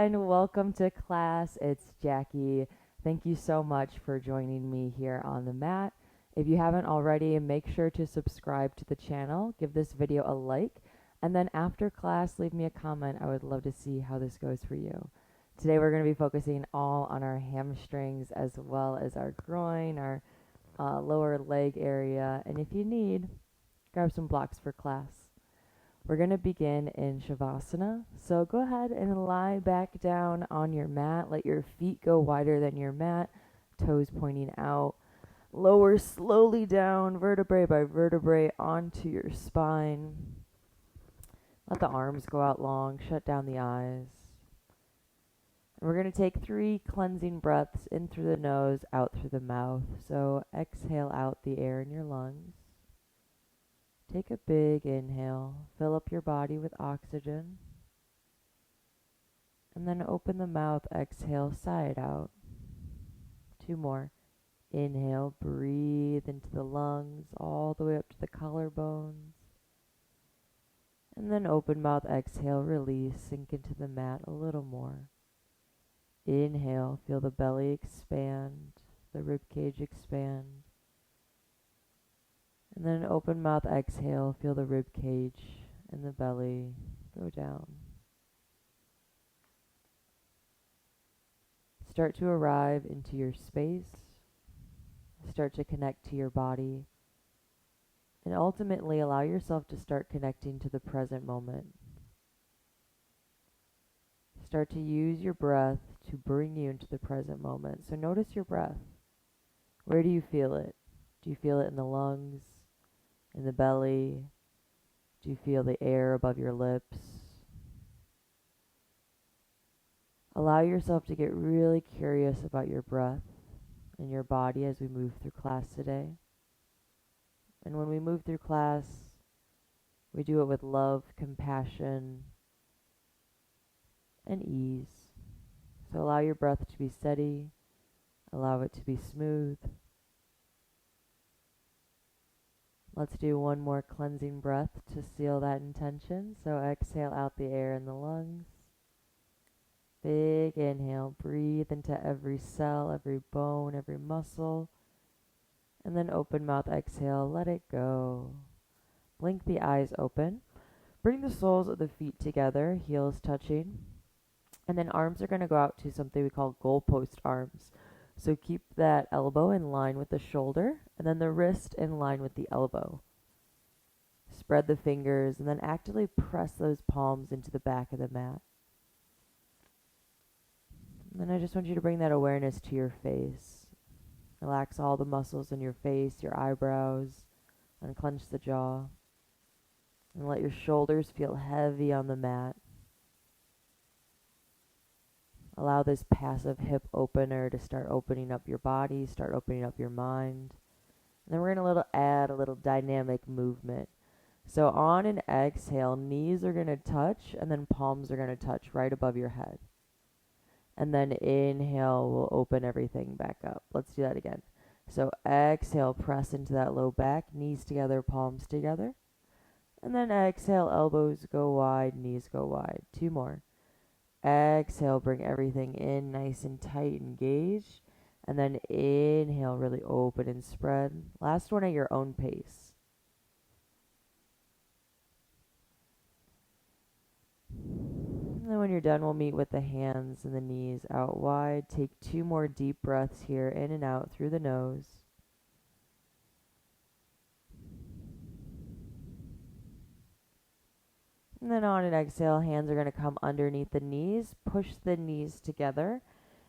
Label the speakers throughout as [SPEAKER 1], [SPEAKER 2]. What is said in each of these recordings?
[SPEAKER 1] and welcome to class. It's Jackie. Thank you so much for joining me here on the mat. If you haven't already, make sure to subscribe to the channel, give this video a like, and then after class, leave me a comment. I would love to see how this goes for you. Today, we're going to be focusing all on our hamstrings as well as our groin, our lower leg area, and if you need, grab some blocks for class. We're going to begin in Shavasana. So go ahead and lie back down on your mat. Let your feet go wider than your mat, toes pointing out. Lower slowly down, vertebrae by vertebrae, onto your spine. Let the arms go out long. Shut down the eyes. And we're going to take 3 cleansing breaths in through the nose, out through the mouth. So exhale out the air in your lungs. Take a big inhale, fill up your body with oxygen, and then open the mouth, exhale, sigh it out. 2 more. Inhale, breathe into the lungs, all the way up to the collarbones. And then open mouth, exhale, release, sink into the mat a little more. Inhale, feel the belly expand, the rib cage expand. And then open mouth, exhale, feel the rib cage and the belly go down. Start to arrive into your space. Start to connect to your body. And ultimately allow yourself to start connecting to the present moment. Start to use your breath to bring you into the present moment. So notice your breath. Where do you feel it? Do you feel it in the lungs? In the belly? Do you feel the air above your lips? Allow yourself to get really curious about your breath and your body as we move through class today. And when we move through class, we do it with love, compassion, and ease. So allow your breath to be steady. Allow it to be smooth. Let's do one more cleansing breath to seal that intention. So exhale out the air in the lungs. Big inhale, breathe into every cell, every bone, every muscle. And then open mouth, exhale, let it go. Blink the eyes open. Bring the soles of the feet together, heels touching. And then arms are going to go out to something we call goalpost arms. So keep that elbow in line with the shoulder, and then the wrist in line with the elbow. Spread the fingers, and then actively press those palms into the back of the mat. And then I just want you to bring that awareness to your face. Relax all the muscles in your face, your eyebrows, unclench the jaw, and let your shoulders feel heavy on the mat. Allow this passive hip opener to start opening up your body, start opening up your mind. And then we're going to add a little dynamic movement. So on an exhale, knees are going to touch, and then palms are going to touch right above your head. And then inhale, we'll open everything back up. Let's do that again. So exhale, press into that low back, knees together, palms together. And then exhale, elbows go wide, knees go wide. 2 more. Exhale, bring everything in nice and tight, engaged. And then inhale, really open and spread. Last one at your own pace. And then when you're done, we'll meet with the hands and the knees out wide. Take 2 more deep breaths here, in and out through the nose. And then on an exhale, hands are going to come underneath the knees. Push the knees together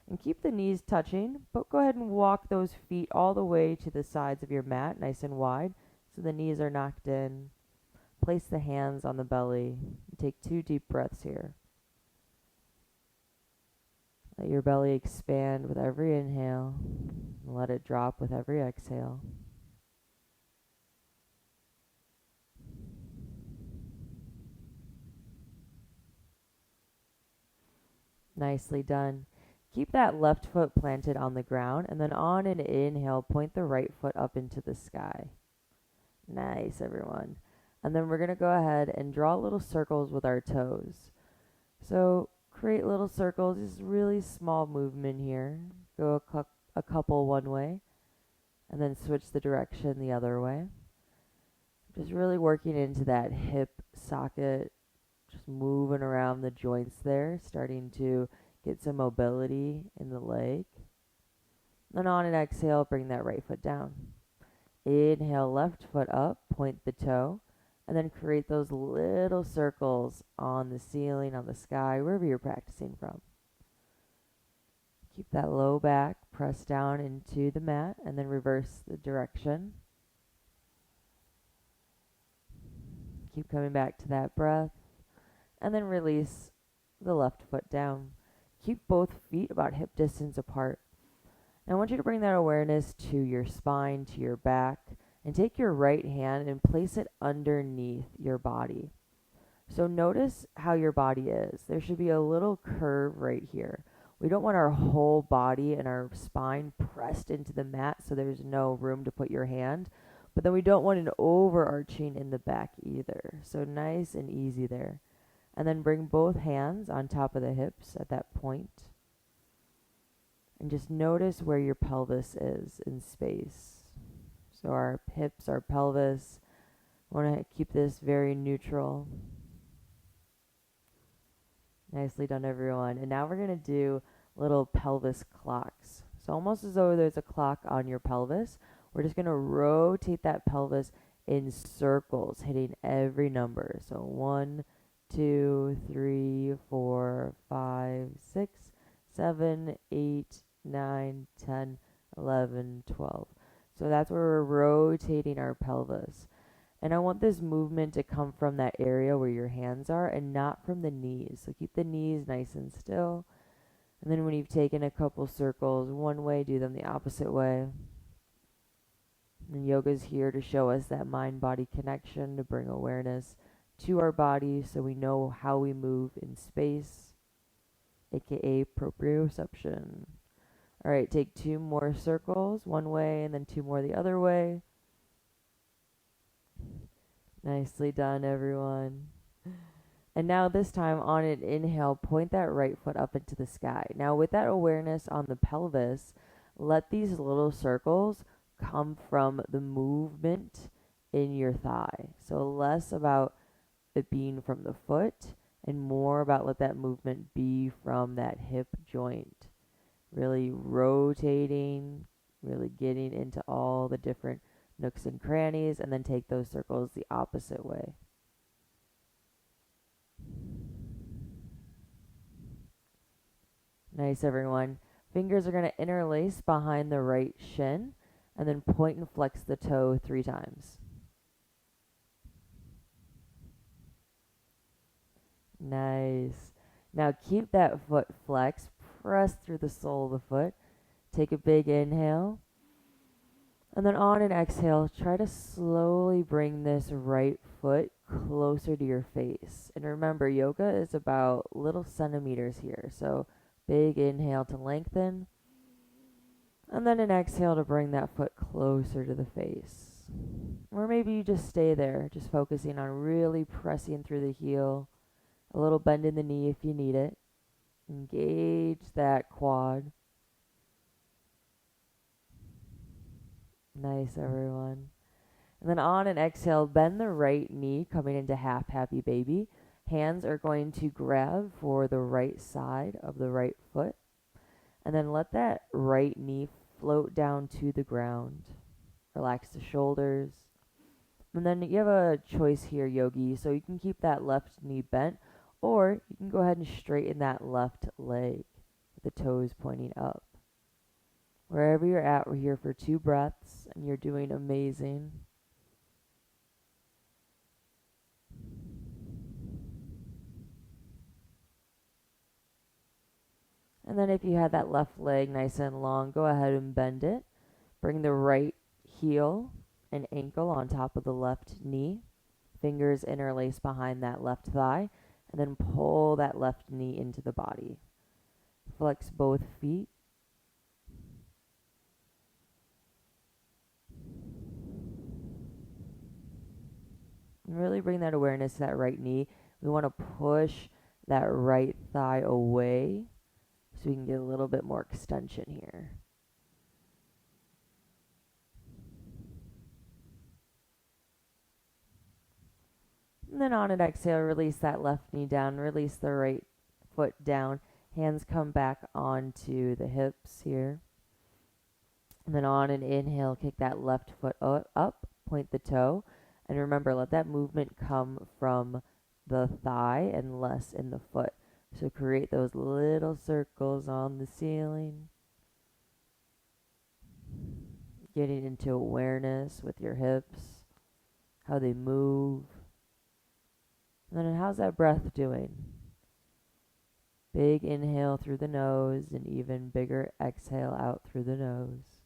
[SPEAKER 1] and keep the knees touching, but go ahead and walk those feet all the way to the sides of your mat, nice and wide, so the knees are knocked in. Place the hands on the belly. Take 2 deep breaths here. Let your belly expand with every inhale, and let it drop with every exhale. Nicely done. Keep that left foot planted on the ground, and then on an inhale, point the right foot up into the sky. Nice, everyone. And then we're going to go ahead and draw little circles with our toes. So create little circles, just really small movement here. Go a couple one way, and then switch the direction the other way. Just really working into that hip socket, just moving around the joints there, starting to get some mobility in the leg. Then on an exhale, bring that right foot down. Inhale, left foot up, point the toe, and then create those little circles on the ceiling, on the sky, wherever you're practicing from. Keep that low back, press down into the mat, and then reverse the direction. Keep coming back to that breath, and then release the left foot down. Keep both feet about hip distance apart. And I want you to bring that awareness to your spine, to your back, and take your right hand and place it underneath your body. So notice how your body is. There should be a little curve right here. We don't want our whole body and our spine pressed into the mat so there's no room to put your hand. But then we don't want an overarching in the back either. So nice and easy there. And then bring both hands on top of the hips at that point. And just notice where your pelvis is in space. So our hips, our pelvis, want to keep this very neutral. Nicely done, everyone. And now we're going to do little pelvis clocks. So almost as though there's a clock on your pelvis. We're just going to rotate that pelvis in circles, hitting every number. So 1, 2, 3, 4, 5, 6, 7, 8, 9, 10, 11, 12. So that's where we're rotating our pelvis. And I want this movement to come from that area where your hands are and not from the knees. So keep the knees nice and still. And then when you've taken a couple circles one way, do them the opposite way. And yoga is here to show us that mind-body connection, to bring awareness to our body so we know how we move in space, aka proprioception. All right, take 2 more circles one way and then 2 more the other way. Nicely done, everyone. And now this time on an inhale, point that right foot up into the sky. Now with that awareness on the pelvis, let these little circles come from the movement in your thigh. So less about it being from the foot and more about let that movement be from that hip joint. Really rotating, really getting into all the different nooks and crannies, and then take those circles the opposite way. Nice, everyone. Fingers are going to interlace behind the right shin, and then point and flex the toe 3 times. Nice. Now keep that foot flexed. Press through the sole of the foot. Take a big inhale. And then on an exhale, try to slowly bring this right foot closer to your face. And remember, yoga is about little centimeters here. So big inhale to lengthen. And then an exhale to bring that foot closer to the face. Or maybe you just stay there, just focusing on really pressing through the heel. A little bend in the knee if you need it. Engage that quad. Nice, everyone. And then on an exhale, bend the right knee, coming into half happy baby. Hands are going to grab for the right side of the right foot. And then let that right knee float down to the ground. Relax the shoulders. And then you have a choice here, yogi. So you can keep that left knee bent, or you can go ahead and straighten that left leg with the toes pointing up. Wherever you're at, we're here for 2 breaths, and you're doing amazing. And then if you had that left leg nice and long, go ahead and bend it. Bring the right heel and ankle on top of the left knee. Fingers interlace behind that left thigh. And then pull that left knee into the body. Flex both feet. And really bring that awareness to that right knee. We want to push that right thigh away so we can get a little bit more extension here. And then on an exhale, release that left knee down, release the right foot down. Hands come back onto the hips here. And then on an inhale, kick that left foot up, point the toe. And remember, let that movement come from the thigh and less in the foot. So create those little circles on the ceiling. Getting into awareness with your hips, how they move. And then how's that breath doing? Big inhale through the nose and even bigger exhale out through the nose.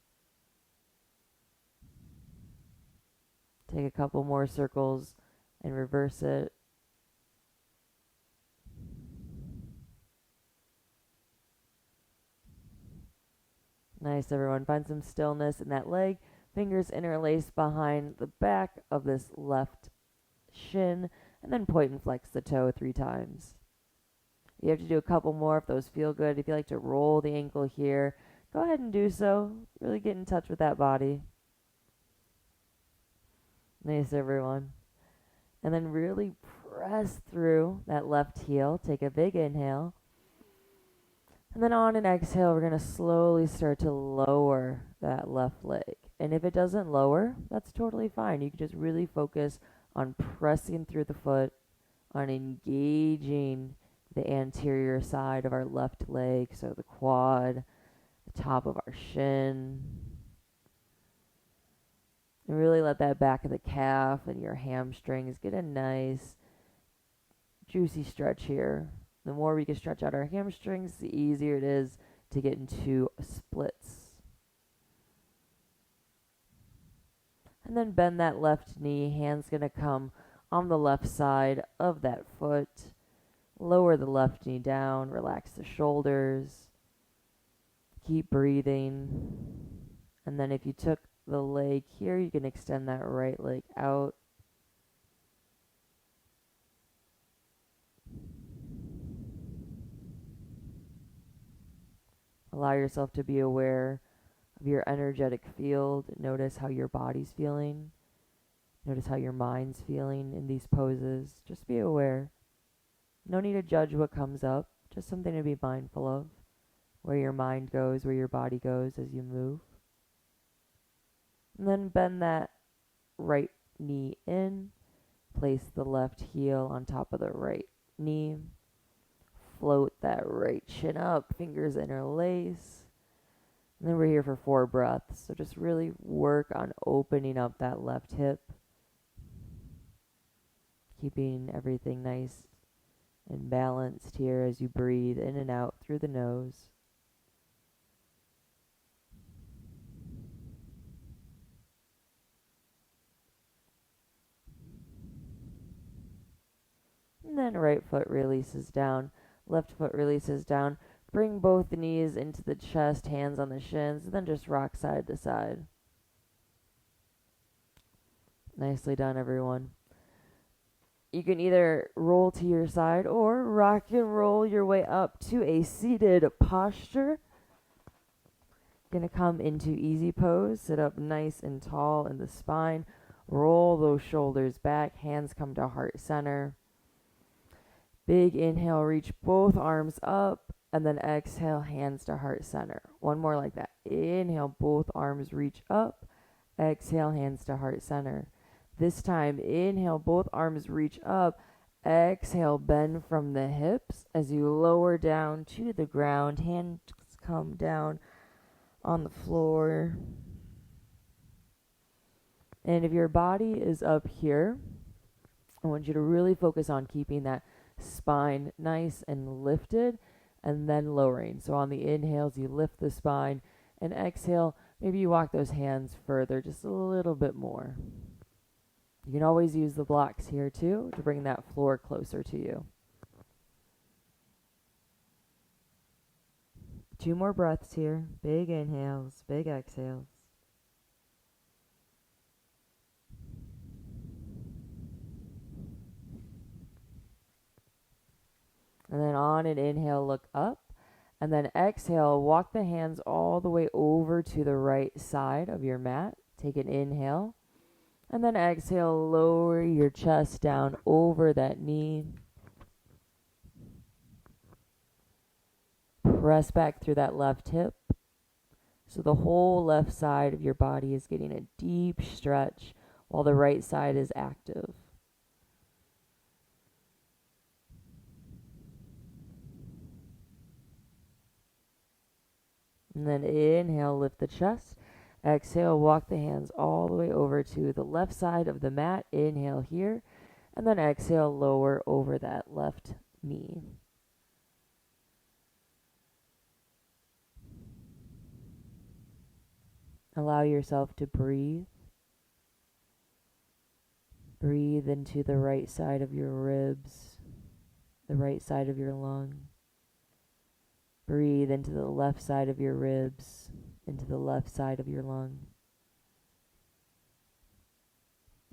[SPEAKER 1] Take a couple more circles and reverse it. Nice, everyone. Find some stillness in that leg. Fingers interlace behind the back of this left shin, and then point and flex the toe 3 times. You have to do a couple more if those feel good. If you like to roll the ankle here, go ahead and do so. Really get in touch with that body. Nice, everyone. And then really press through that left heel. Take a big inhale. And then on an exhale, we're going to slowly start to lower that left leg. And if it doesn't lower, that's totally fine. You can just really focus on pressing through the foot, on engaging the anterior side of our left leg, so the quad, the top of our shin. And really let that back of the calf and your hamstrings get a nice, juicy stretch here. The more we can stretch out our hamstrings, the easier it is to get into splits. And then bend that left knee. Hand's going to come on the left side of that foot. Lower the left knee down. Relax the shoulders. Keep breathing. And then if you took the leg here, you can extend that right leg out. Allow yourself to be aware of your energetic field. Notice how your body's feeling. Notice how your mind's feeling in these poses. Just be aware. No need to judge what comes up. Just something to be mindful of. Where your mind goes, where your body goes as you move. And then bend that right knee in. Place the left heel on top of the right knee. Float that right shin up. Fingers interlace. And then we're here for 4 breaths. So just really work on opening up that left hip. Keeping everything nice and balanced here as you breathe in and out through the nose. And then right foot releases down. Left foot releases down. Bring both knees into the chest, hands on the shins, and then just rock side to side. Nicely done, everyone. You can either roll to your side or rock and roll your way up to a seated posture. Going to come into easy pose. Sit up nice and tall in the spine. Roll those shoulders back. Hands come to heart center. Big inhale, reach both arms up, and then exhale, hands to heart center. One more like that. Inhale, both arms reach up. Exhale, hands to heart center. This time, inhale, both arms reach up. Exhale, bend from the hips as you lower down to the ground. Hands come down on the floor. And if your body is up here, I want you to really focus on keeping that spine nice and lifted and then lowering. So on the inhales, you lift the spine, and exhale, maybe you walk those hands further, just a little bit more. You can always use the blocks here too to bring that floor closer to you. 2 more breaths here. Big inhales, big exhales. And then on an inhale, look up. And then exhale, walk the hands all the way over to the right side of your mat. Take an inhale. And then exhale, lower your chest down over that knee. Press back through that left hip. So the whole left side of your body is getting a deep stretch while the right side is active. And then inhale, lift the chest. Exhale, walk the hands all the way over to the left side of the mat. Inhale here. And then exhale, lower over that left knee. Allow yourself to breathe. Breathe into the right side of your ribs, the right side of your lung. Breathe into the left side of your ribs, into the left side of your lung.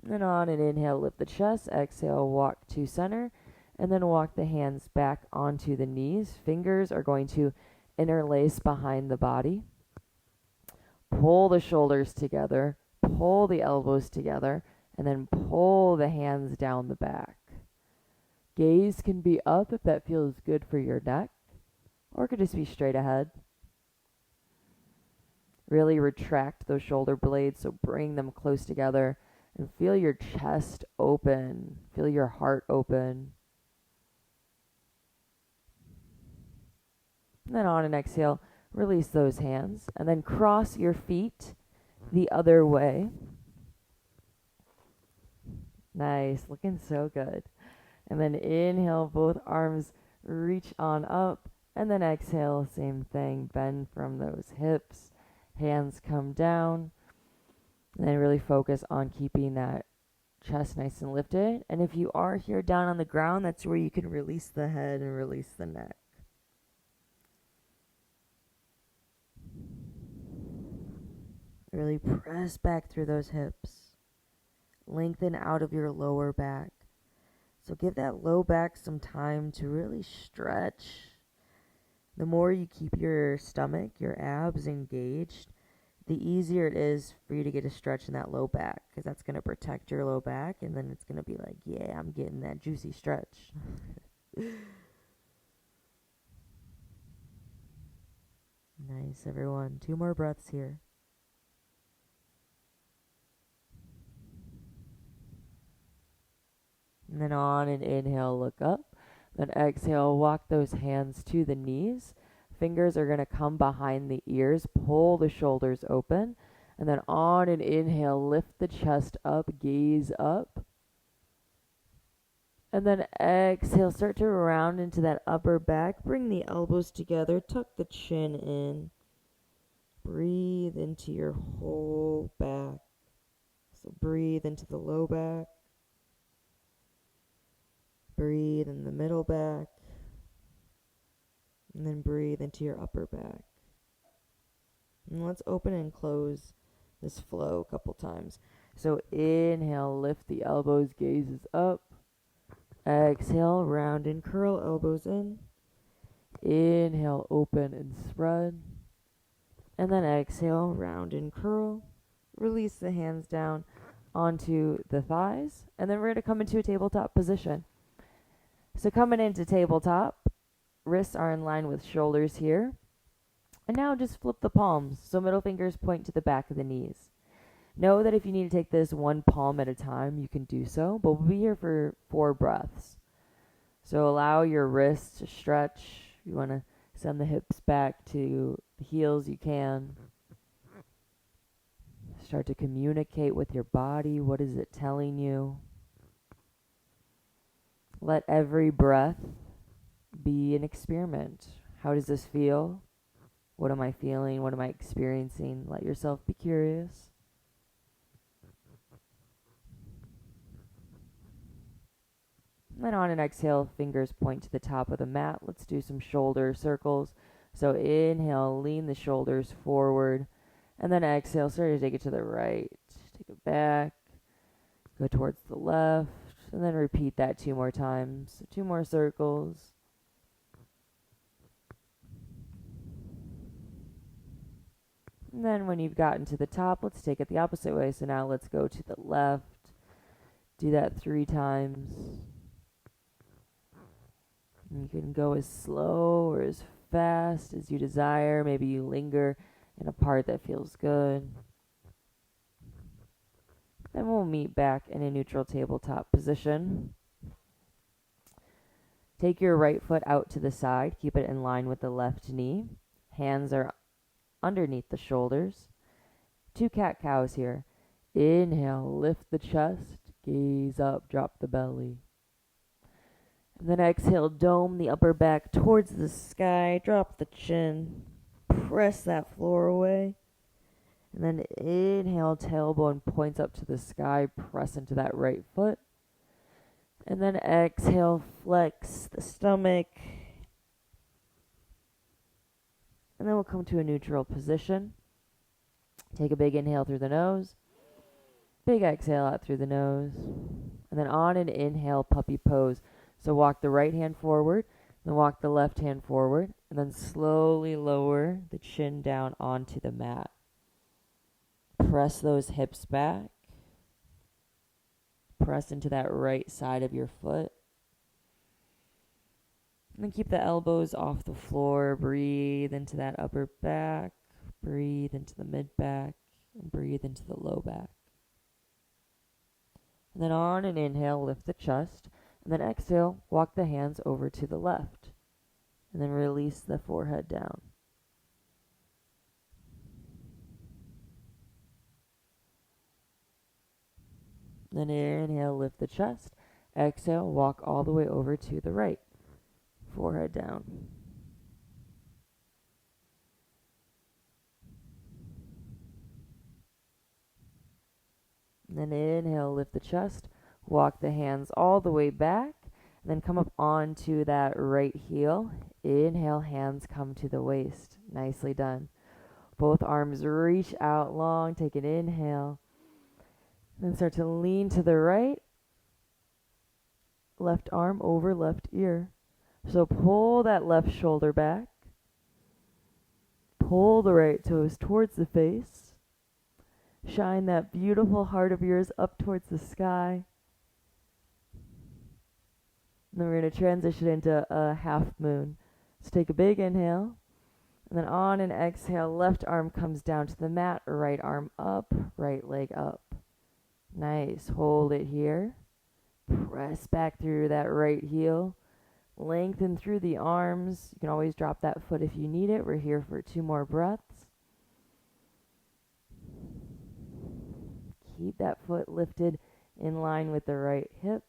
[SPEAKER 1] And on an inhale, lift the chest. Exhale, walk to center. And then walk the hands back onto the knees. Fingers are going to interlace behind the body. Pull the shoulders together. Pull the elbows together. And then pull the hands down the back. Gaze can be up if that feels good for your neck, or it could just be straight ahead. Really retract those shoulder blades, so bring them close together and feel your chest open. Feel your heart open. And then on an exhale, release those hands and then cross your feet the other way. Nice, looking so good. And then inhale, both arms reach on up. And then exhale, same thing, bend from those hips. Hands come down. And then really focus on keeping that chest nice and lifted. And if you are here down on the ground, that's where you can release the head and release the neck. Really press back through those hips. Lengthen out of your lower back. So give that low back some time to really stretch. The more you keep your stomach, your abs engaged, the easier it is for you to get a stretch in that low back, because that's going to protect your low back, and then it's going to be like, yeah, I'm getting that juicy stretch. Nice, everyone. 2 more breaths here. And then on an inhale, look up. Then exhale, walk those hands to the knees. Fingers are going to come behind the ears. Pull the shoulders open. And then on an inhale, lift the chest up, gaze up. And then exhale, start to round into that upper back. Bring the elbows together, tuck the chin in. Breathe into your whole back. So breathe into the low back. Breathe in the middle back. And then breathe into your upper back. And let's open and close this flow a couple times. So inhale, lift the elbows, gazes up. Exhale, round and curl, elbows in. Inhale, open and spread. And then exhale, round and curl. Release the hands down onto the thighs. And then we're going to come into a tabletop position. So coming into tabletop, wrists are in line with shoulders here. And now just flip the palms. So middle fingers point to the back of the knees. Know that if you need to take this one palm at a time, you can do so. But we'll be here for 4 breaths. So allow your wrists to stretch. You want to send the hips back to the heels, you can. Start to communicate with your body. What is it telling you? Let every breath be an experiment. How does this feel? What am I feeling? What am I experiencing? Let yourself be curious. And on an exhale, fingers point to the top of the mat. Let's do some shoulder circles. So inhale, lean the shoulders forward. And then exhale, start to take it to the right. Take it back. Go towards the left. And then repeat that 2 more times. So 2 more circles. And then when you've gotten to the top, let's take it the opposite way. So now let's go to the left. Do that 3 times. And you can go as slow or as fast as you desire. Maybe you linger in a part that feels good. Then we'll meet back in a neutral tabletop position. Take your right foot out to the side. Keep it in line with the left knee. Hands are underneath the shoulders. 2 cat-cows here. Inhale, lift the chest, gaze up, drop the belly. And then exhale, dome the upper back towards the sky, drop the chin, press that floor away. And then inhale, tailbone points up to the sky, press into that right foot. And then exhale, flex the stomach. And then we'll come to a neutral position. Take a big inhale through the nose. Big exhale out through the nose. And then on an inhale, puppy pose. So walk the right hand forward, then walk the left hand forward, and then slowly lower the chin down onto the mat. Press those hips back. Press into that right side of your foot. And then keep the elbows off the floor. Breathe into that upper back. Breathe into the mid back. And breathe into the low back. And then on an inhale, lift the chest. And then exhale, walk the hands over to the left. And then release the forehead down. Then inhale, lift the chest. Exhale, walk all the way over to the right. Forehead down. And then inhale, lift the chest. Walk the hands all the way back. Then come up onto that right heel. Inhale, hands come to the waist. Nicely done. Both arms reach out long. Take an inhale. Then start to lean to the right. Left arm over left ear. So pull that left shoulder back. Pull the right toes towards the face. Shine that beautiful heart of yours up towards the sky. And then we're going to transition into a half moon. So take a big inhale. And then on an exhale, left arm comes down to the mat, right arm up, right leg up. Nice. Hold it here. Press back through that right heel. Lengthen through the arms. You can always drop that foot if you need it. We're here for 2 more breaths. Keep that foot lifted in line with the right hip.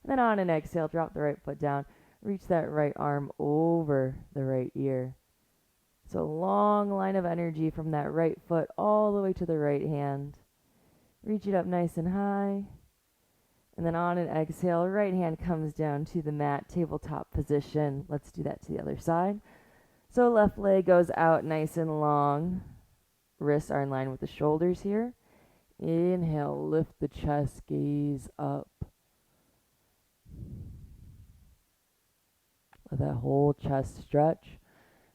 [SPEAKER 1] And then on an exhale, drop the right foot down. Reach that right arm over the right ear. So a long line of energy from that right foot all the way to the right hand. Reach it up nice and high. And then on an exhale, right hand comes down to the mat, tabletop position. Let's do that to the other side. So left leg goes out nice and long. Wrists are in line with the shoulders here. Inhale, lift the chest, gaze up. Let that whole chest stretch.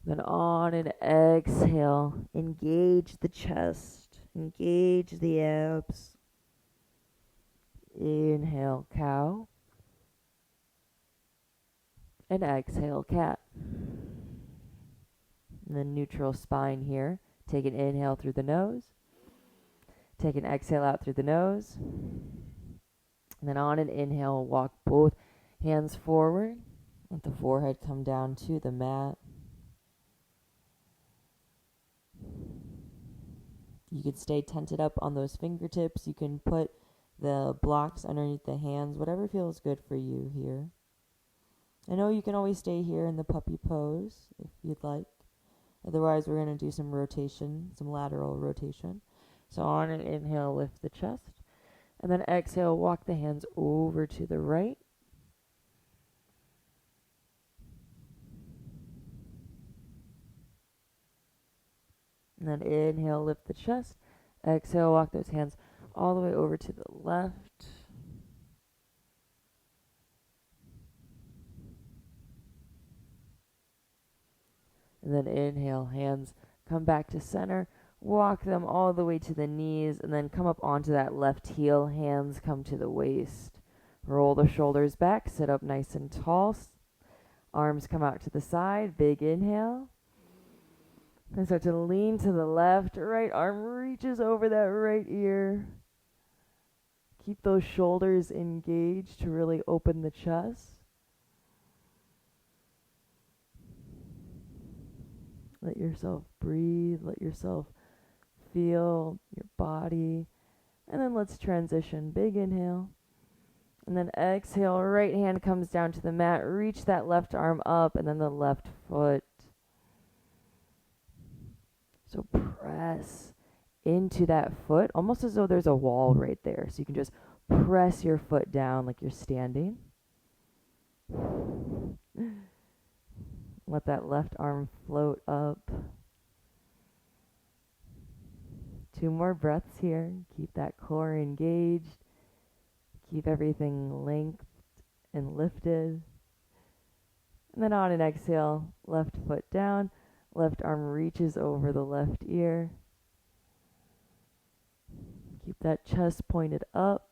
[SPEAKER 1] Then on an exhale, engage the chest, engage the abs. Inhale, cow. And exhale, cat. And then neutral spine here. Take an inhale through the nose. Take an exhale out through the nose. And then on an inhale, walk both hands forward. Let the forehead come down to the mat. You could stay tented up on those fingertips. You can put the blocks underneath the hands, whatever feels good for you here. I know you can always stay here in the puppy pose if you'd like. Otherwise, we're going to do some rotation, some lateral rotation. So on an inhale, lift the chest. And then exhale, walk the hands over to the right. And then inhale, lift the chest. Exhale, walk those hands all the way over to the left. And then inhale, hands come back to center. Walk them all the way to the knees and then come up onto that left heel. Hands come to the waist. Roll the shoulders back. Sit up nice and tall. Arms come out to the side. Big inhale. And start to lean to the left. Right arm reaches over that right ear. Keep those shoulders engaged to really open the chest. Let yourself breathe. Let yourself feel your body. And then let's transition. Big inhale. And then exhale. Right hand comes down to the mat. Reach that left arm up and then the left foot. So press into that foot, almost as though there's a wall right there. So you can just press your foot down like you're standing. Let that left arm float up. 2 more breaths here. Keep that core engaged. Keep everything linked and lifted. And then on an exhale, left foot down. Left arm reaches over the left ear. Keep that chest pointed up.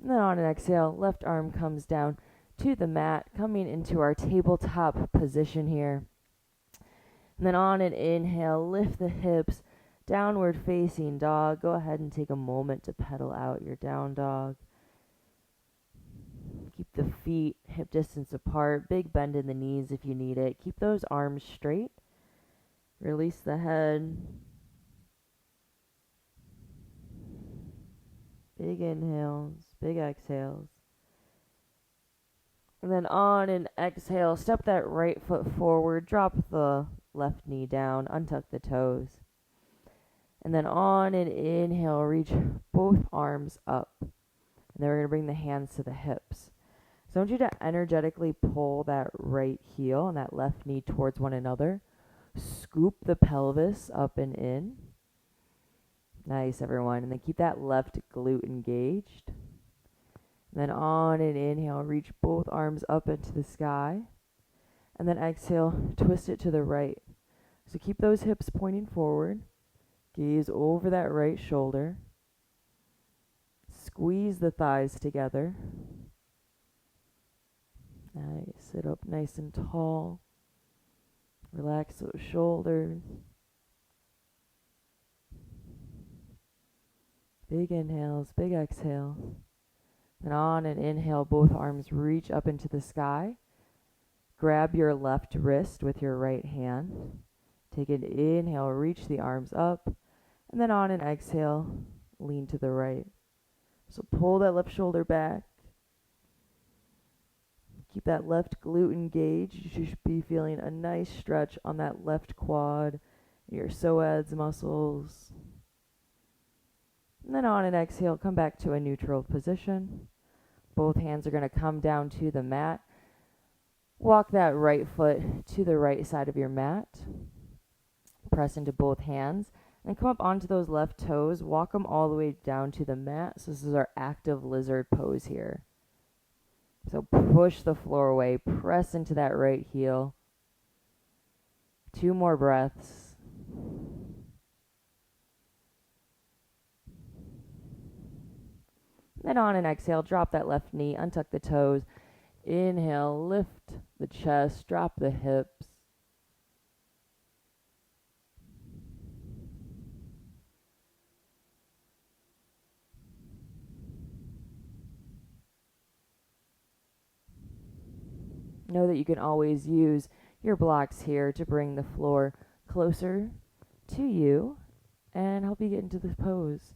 [SPEAKER 1] And then on an exhale, left arm comes down to the mat, coming into our tabletop position here. And then on an inhale, lift the hips, downward facing dog. Go ahead and take a moment to pedal out your down dog. Keep the feet hip distance apart. Big bend in the knees if you need it. Keep those arms straight. Release the head. Big inhales, big exhales. And then on an exhale, step that right foot forward. Drop the left knee down. Untuck the toes. And then on an inhale, reach both arms up. And then we're going to bring the hands to the hips. So I want you to energetically pull that right heel and that left knee towards one another. Scoop the pelvis up and in. Nice, everyone. And then keep that left glute engaged. And then on an inhale, reach both arms up into the sky. And then exhale, twist it to the right. So keep those hips pointing forward. Gaze over that right shoulder. Squeeze the thighs together. Nice. Sit up nice and tall. Relax those shoulders. Big inhales, big exhales. And on an inhale, both arms reach up into the sky. Grab your left wrist with your right hand. Take an inhale, reach the arms up. And then on an exhale, lean to the right. So pull that left shoulder back. Keep that left glute engaged. You should be feeling a nice stretch on that left quad, your psoas muscles. And then on an exhale, come back to a neutral position. Both hands are going to come down to the mat. Walk that right foot to the right side of your mat. Press into both hands. And come up onto those left toes. Walk them all the way down to the mat. So this is our active lizard pose here. So push the floor away. Press into that right heel. 2 more breaths. Then on an exhale, drop that left knee, untuck the toes. Inhale, lift the chest, drop the hips. Know that you can always use your blocks here to bring the floor closer to you and help you get into this pose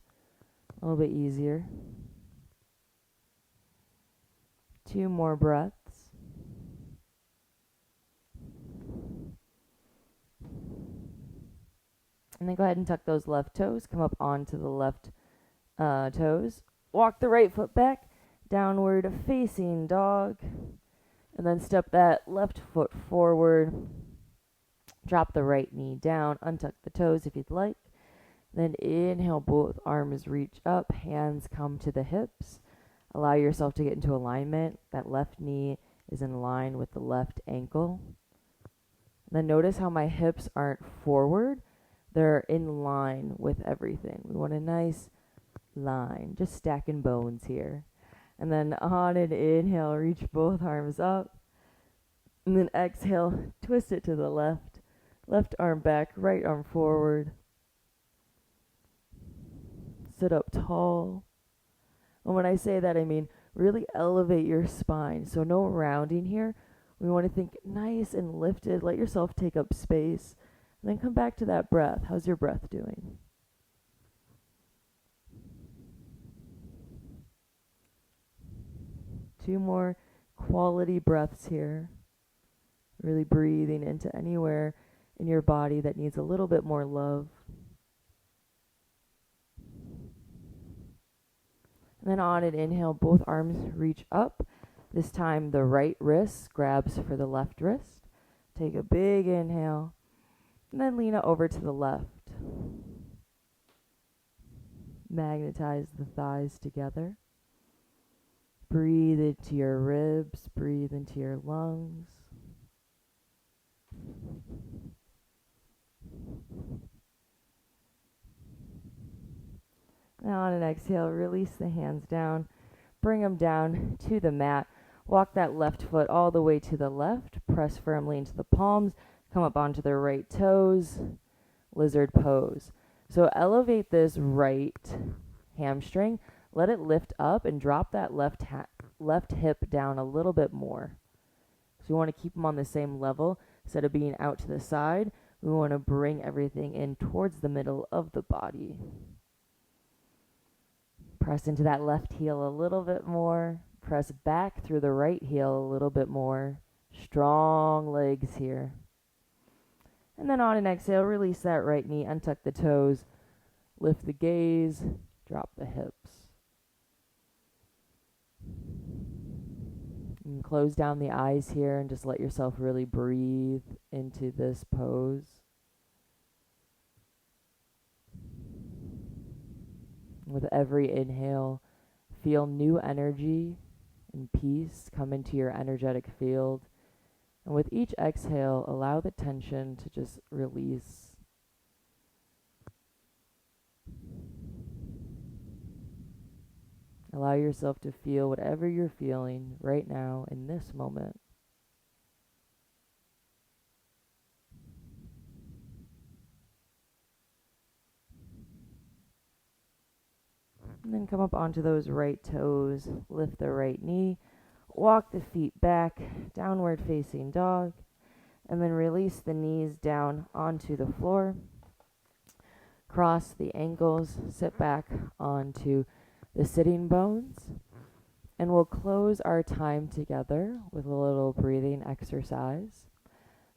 [SPEAKER 1] a little bit easier. 2 more breaths. And then go ahead and tuck those left toes. Come up onto the left toes. Walk the right foot back. Downward facing dog. And then step that left foot forward. Drop the right knee down. Untuck the toes if you'd like. Then inhale, both arms reach up. Hands come to the hips. Allow yourself to get into alignment. That left knee is in line with the left ankle. And then notice how my hips aren't forward. They're in line with everything. We want a nice line, just stacking bones here. And then on an inhale, reach both arms up. And then exhale, twist it to the left. Left arm back, right arm forward. Sit up tall. And when I say that, I mean really elevate your spine. So no rounding here. We want to think nice and lifted. Let yourself take up space. And then come back to that breath. How's your breath doing? Two more quality breaths here. Really breathing into anywhere in your body that needs a little bit more love. And then on an inhale, both arms reach up. This time the right wrist grabs for the left wrist. Take a big inhale. And then lean it over to the left. Magnetize the thighs together. Breathe into your ribs. Breathe into your lungs. Now on an exhale, release the hands down. Bring them down to the mat. Walk that left foot all the way to the left. Press firmly into the palms. Come up onto the right toes. Lizard pose. So elevate this right hamstring. Let it lift up and drop that left hip down a little bit more. So you want to keep them on the same level. Instead of being out to the side, we want to bring everything in towards the middle of the body. Press into that left heel a little bit more. Press back through the right heel a little bit more. Strong legs here. And then on an exhale, release that right knee, untuck the toes, lift the gaze, drop the hips. And close down the eyes here and just let yourself really breathe into this pose. With every inhale, feel new energy and peace come into your energetic field. And with each exhale, allow the tension to just release. Allow yourself to feel whatever you're feeling right now in this moment. And then come up onto those right toes, lift the right knee, walk the feet back, downward facing dog, and then release the knees down onto the floor. Cross the ankles, sit back onto the sitting bones, and we'll close our time together with a little breathing exercise.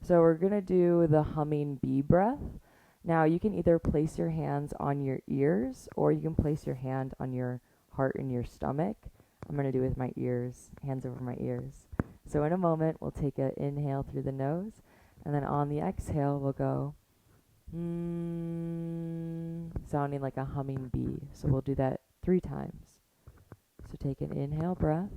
[SPEAKER 1] So we're going to do the humming bee breath. Now you can either place your hands on your ears or you can place your hand on your heart and your stomach. I'm going to do it with my ears, hands over my ears. So in a moment, we'll take an inhale through the nose, and then on the exhale, we'll go sounding like a humming bee. So we'll do that 3 times. So take an inhale breath.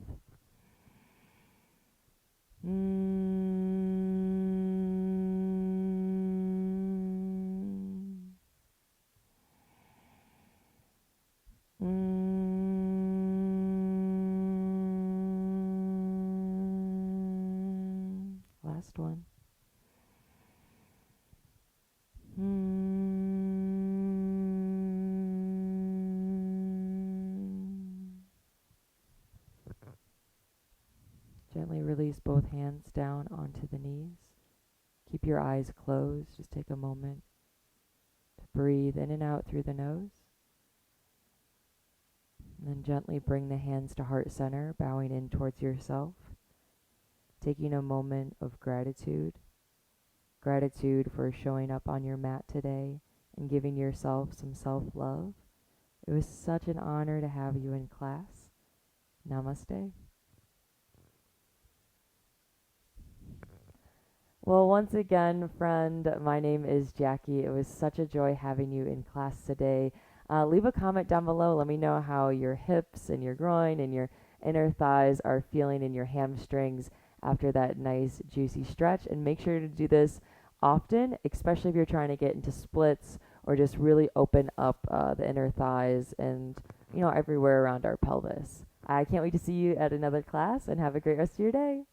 [SPEAKER 1] Last one. Gently release both hands down onto the knees. Keep your eyes closed. Just take a moment to breathe in and out through the nose. And then gently bring the hands to heart center, bowing in towards yourself. Taking a moment of gratitude. Gratitude for showing up on your mat today and giving yourself some self-love. It was such an honor to have you in class. Namaste. Well, once again, friend, my name is Jackie. It was such a joy having you in class today. Leave a comment down below. Let me know how your hips and your groin and your inner thighs are feeling in your hamstrings after that nice juicy stretch. And make sure to do this often, especially if you're trying to get into splits or just really open up the inner thighs and, everywhere around our pelvis. I can't wait to see you at another class, and have a great rest of your day.